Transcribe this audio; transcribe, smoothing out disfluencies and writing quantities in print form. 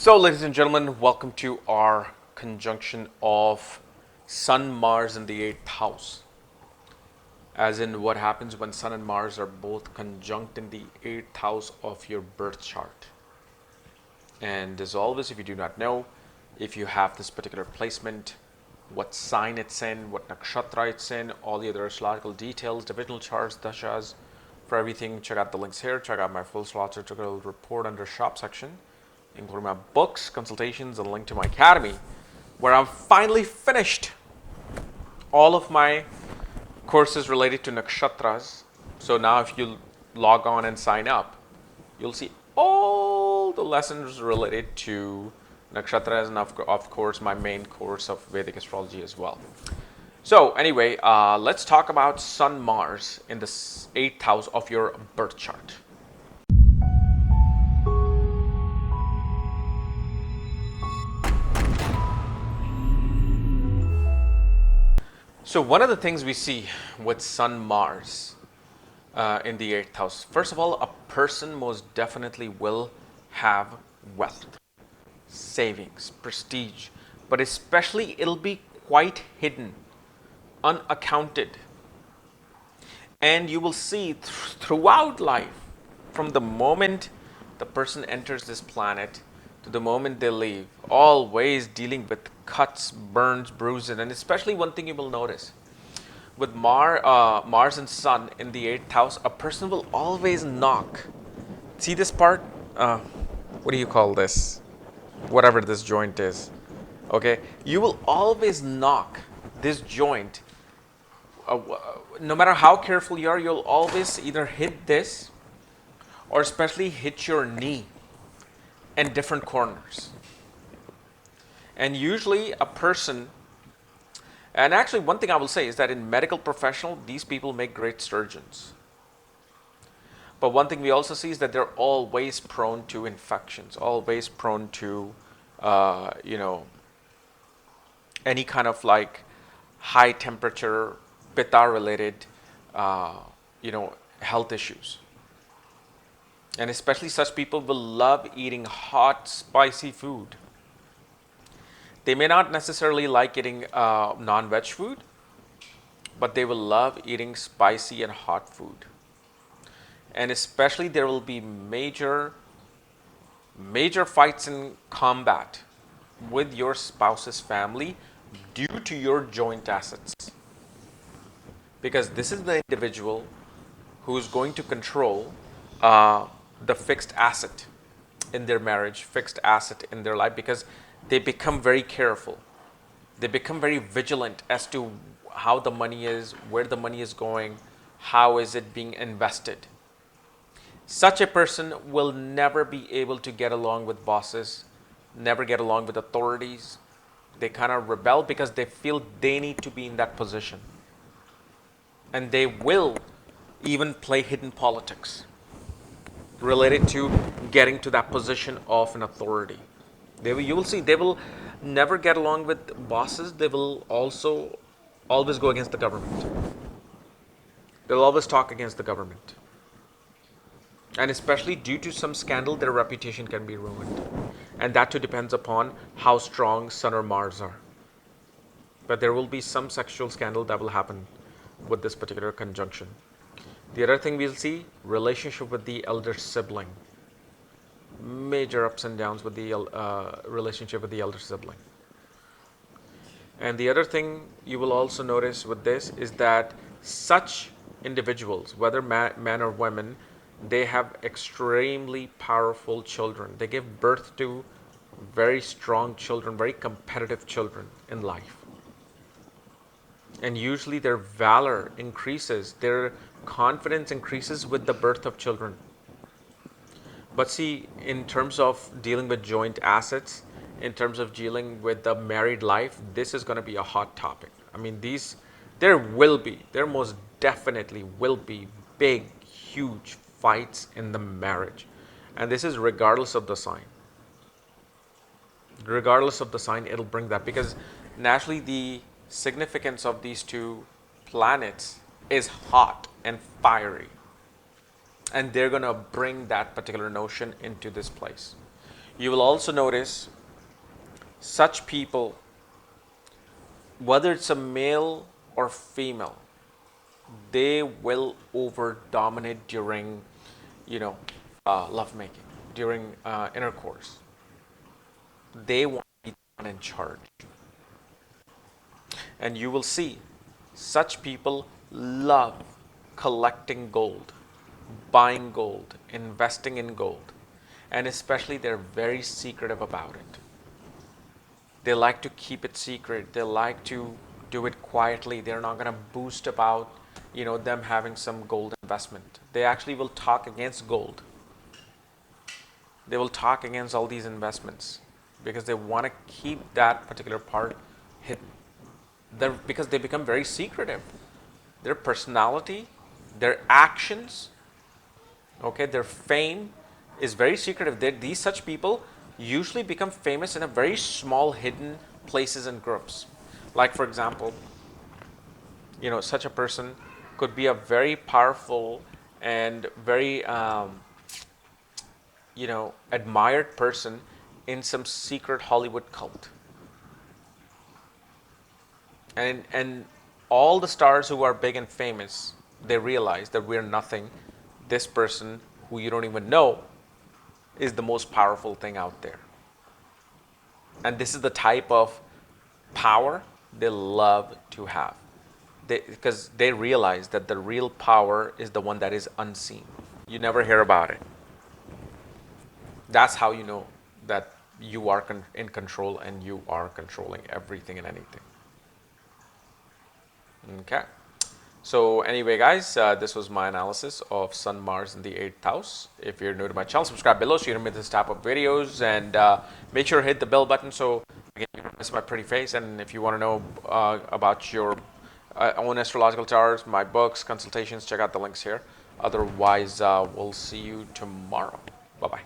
So, ladies and gentlemen, welcome to our conjunction of Sun, Mars in the 8th house. As in, what happens when Sun and Mars are both conjunct in the 8th house of your birth chart. And as always, if you do not know, if you have this particular placement, what sign it's in, what nakshatra it's in, all the other astrological details, divisional charts, dashas, for everything, check out the links here. Check out my full astrological report under shop section, including my books, consultations, and a link to my academy, where I've finally finished all of my courses related to nakshatras. So now if you log on and sign up, you'll see all the lessons related to nakshatras and of course my main course of Vedic Astrology as well. So anyway, let's talk about Sun Mars in the 8th house of your birth chart. So one of the things we see with Sun Mars in the 8th house, first of all, a person most definitely will have wealth, savings, prestige, but especially it'll be quite hidden, unaccounted. And you will see throughout life, from the moment the person enters this planet to the moment they leave, always dealing with cuts, burns, bruises, and especially one thing you will notice with Mars and Sun in the 8th house, a person will always knock. See this part? What do you call this? Whatever this joint is. Okay, you will always knock this joint. No matter how careful you are, you'll always either hit this or especially hit your knee in different corners. And usually a person, and actually one thing I will say is that in medical professional, these people make great surgeons. But one thing we also see is that they're always prone to infections, always prone to, any kind of like high temperature, pitta related, health issues. And especially such people will love eating hot, spicy food. They may not necessarily like eating non-veg food, but they will love eating spicy and hot food. And especially there will be major fights in combat with your spouse's family due to your joint assets. Because this is the individual who is going to control the fixed asset in their marriage, fixed asset in their life, because they become very careful. They become very vigilant as to how the money is, where the money is going, how is it being invested. Such a person will never be able to get along with bosses, never get along with authorities. They kind of rebel because they feel they need to be in that position. And they will even play hidden politics related to getting to that position of an authority. You will see they will never get along with bosses. They will also always go against the government. They'll always talk against the government. And especially due to some scandal, their reputation can be ruined. And that too depends upon how strong Sun or Mars are. But there will be some sexual scandal that will happen with this particular conjunction. The other thing we'll see, relationship with the elder sibling. Major ups and downs with the relationship with the elder sibling. And the other thing you will also notice with this is that such individuals, whether men or women, they have extremely powerful children. They give birth to very strong children, very competitive children in life. And usually their valor increases, their confidence increases with the birth of children. But see, in terms of dealing with joint assets, in terms of dealing with the married life, this is going to be a hot topic. I mean, there most definitely will be big, huge fights in the marriage. And this is regardless of the sign. Regardless of the sign, it'll bring that, because naturally the significance of these two planets is hot and fiery. And they're going to bring that particular notion into this place. You will also notice such people, whether it's a male or female, they will over dominate during, you know, lovemaking, during intercourse. They want to be the one in charge. And you will see such people love collecting gold, buying gold, investing in gold, and especially they're very secretive about it. They like to keep it secret. They like to do it quietly. They're not going to boost about, them having some gold investment. They actually will talk against gold. They will talk against all these investments because they want to keep that particular part hidden. Because they become very secretive. Their personality, their actions, okay, their fame is very secretive. These such people usually become famous in a very small hidden places and groups. Like for example, such a person could be a very powerful and very admired person in some secret Hollywood cult. And all the stars who are big and famous, they realize that we're nothing. This person who you don't even know is the most powerful thing out there. And this is the type of power they love to have. Because they realize that the real power is the one that is unseen. You never hear about it. That's how you know that you are in control and you are controlling everything and anything. Okay. So anyway, guys, this was my analysis of Sun, Mars in the 8th house. If you're new to my channel, subscribe below so you don't miss this type of videos, and make sure to hit the bell button so again you don't miss my pretty face. And if you want to know about your own astrological charts, my books, consultations, check out the links here. Otherwise, we'll see you tomorrow. Bye bye.